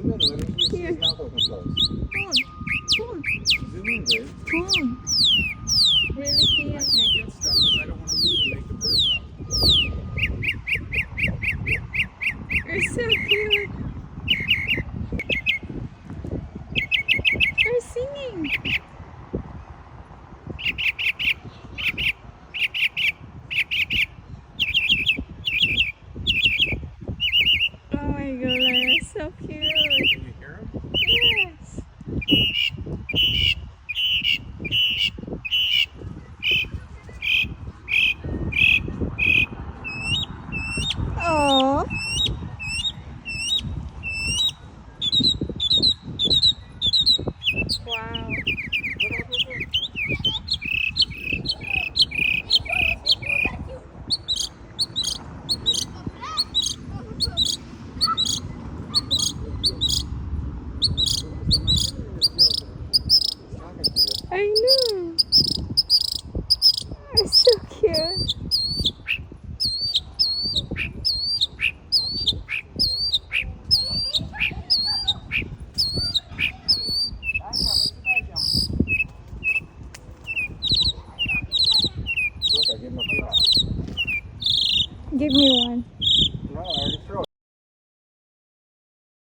Here. Come. Come. Really cute. I can't get stuff because I don't want to move and make the bird stop. You're so cute. You're singing. Oh my god, you're so cute. Can you hear him? Yes. Oh. Wow. I know. You're so cute. Look, I give him a food. Give me one.